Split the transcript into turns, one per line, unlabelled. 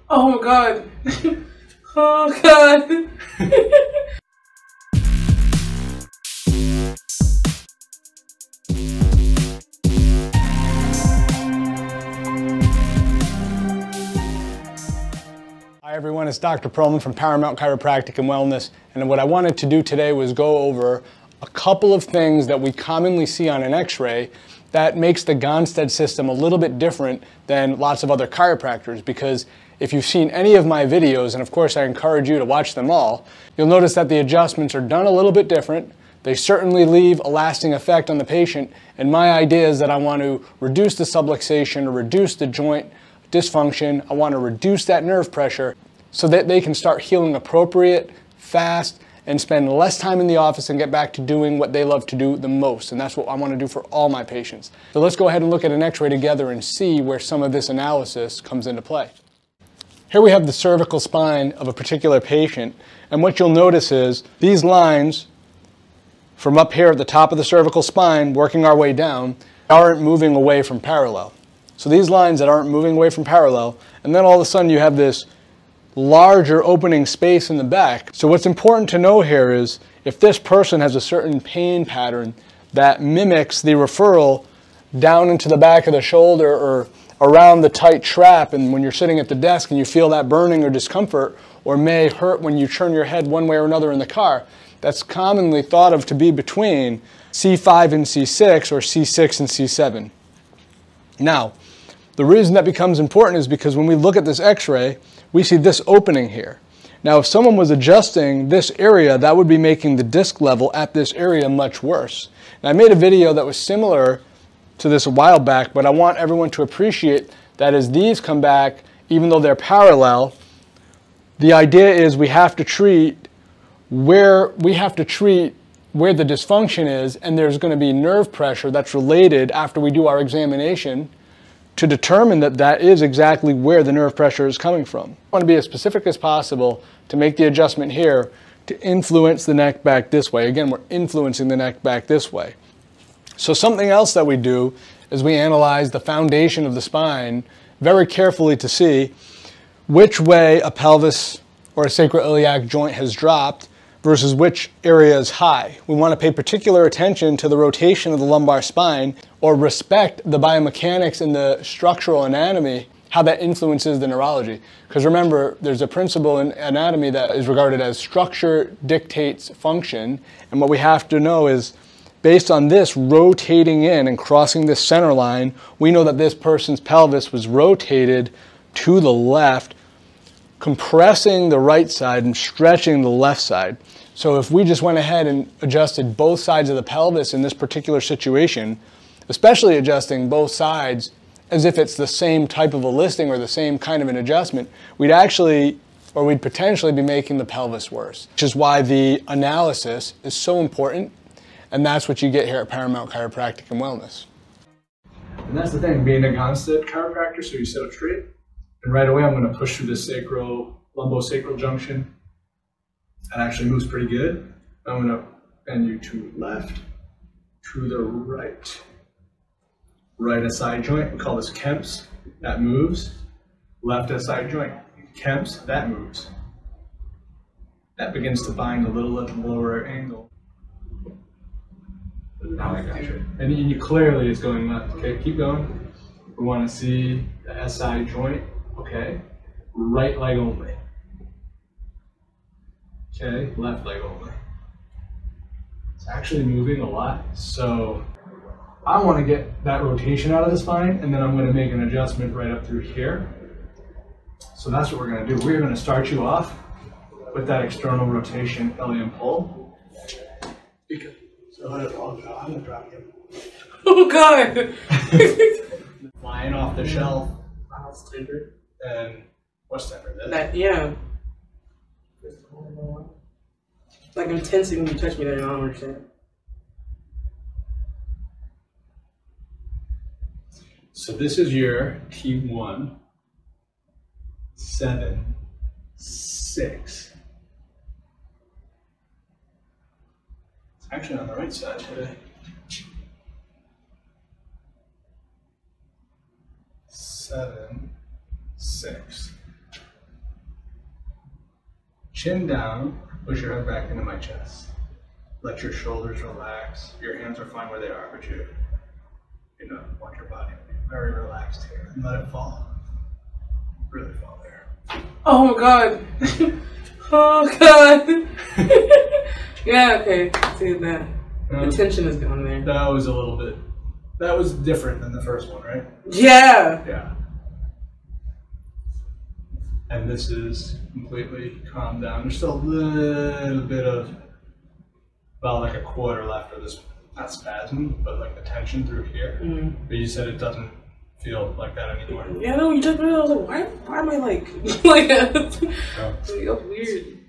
Oh my God. Oh God.
Hi everyone, it's Dr. Pearlman from Paramount Chiropractic and Wellness, and what I wanted to do today was go over a couple of things that we commonly see on an x-ray that makes the Gonstead system a little bit different than lots of other chiropractors, because if you've seen any of my videos, and of course I encourage you to watch them all, you'll notice that the adjustments are done a little bit different. They certainly leave a lasting effect on the patient, and my idea is that I want to reduce the subluxation or reduce the joint dysfunction. I want to reduce that nerve pressure so that they can start healing appropriate, fast, and spend less time in the office and get back to doing what they love to do the most. And that's what I want to do for all my patients. So let's go ahead and look at an x-ray together and see where some of this analysis comes into play. Here we have the cervical spine of a particular patient, and what you'll notice is these lines from up here at the top of the cervical spine working our way down aren't moving away from parallel. So these lines that aren't moving away from parallel, and then all of a sudden you have this larger opening space in the back. So what's important to know here is if this person has a certain pain pattern that mimics the referral down into the back of the shoulder or around the tight trap, and when you're sitting at the desk and you feel that burning or discomfort, or may hurt when you turn your head one way or another in the car, that's commonly thought of to be between C5 and C6 or C6 and C7. Now, the reason that becomes important is because when we look at this x-ray, we see this opening here. Now, if someone was adjusting this area, that would be making the disc level at this area much worse. Now, I made a video that was similar to this a while back, but I want everyone to appreciate that as these come back, even though they're parallel, the idea is we have to treat where the dysfunction is, and there's going to be nerve pressure that's related after we do our examination to determine that that is exactly where the nerve pressure is coming from. I want to be as specific as possible to make the adjustment here to influence the neck back this way. Again, we're influencing the neck back this way. So something else that we do is we analyze the foundation of the spine very carefully to see which way a pelvis or a sacroiliac joint has dropped versus which area is high. We want to pay particular attention to the rotation of the lumbar spine, or respect the biomechanics and the structural anatomy, how that influences the neurology. Because remember, there's a principle in anatomy that is regarded as structure dictates function, and what we have to know is, based on this rotating in and crossing this center line, we know that this person's pelvis was rotated to the left, compressing the right side and stretching the left side. So if we just went ahead and adjusted both sides of the pelvis in this particular situation, especially adjusting both sides as if it's the same type of a listing or the same kind of an adjustment, we'd potentially be making the pelvis worse, which is why the analysis is so important, and that's what you get here at Paramount Chiropractic and Wellness.
And that's the thing, being a Gonstead chiropractor, so you sit up straight, and right away I'm going to push through this lumbosacral junction. That actually moves pretty good. I'm going to bend you to left, to the right. Right SI joint, we call this Kemp's, that moves. Left SI joint, Kemp's, that moves. That begins to bind a little at the lower angle. Now I got you. And you clearly it's going left. Okay, keep going. We want to see the SI joint. Okay, right leg only. Okay, left leg only. It's actually moving a lot, so I want to get that rotation out of the spine, and then I'm going to make an adjustment right up through here. So that's what we're going to do. We're going to start you off with that external rotation ilium pull. So I'm going to drop you.
Oh God.
Flying off the shelf. That's tender. And what's tender?
That, yeah. Like intensity when you touch me that I don't understand.
So this is your T1, 7, 6. It's actually on the right side today. 7, 6. Chin down, push your head back into my chest. Let your shoulders relax. Your hands are fine where they are, but you want your body to be very relaxed here and let it fall. Really fall there.
Oh my god. Oh god. Yeah, okay. See that. The tension is gone there.
That was a little bit, that was different than the first one, right?
Yeah.
Yeah. And this is completely calmed down. There's still a little bit of, about like a quarter left of this, not spasm, but like the tension through here. But you said it doesn't feel like that anymore.
Yeah, no, you just, I was like, why am I like, like, weird.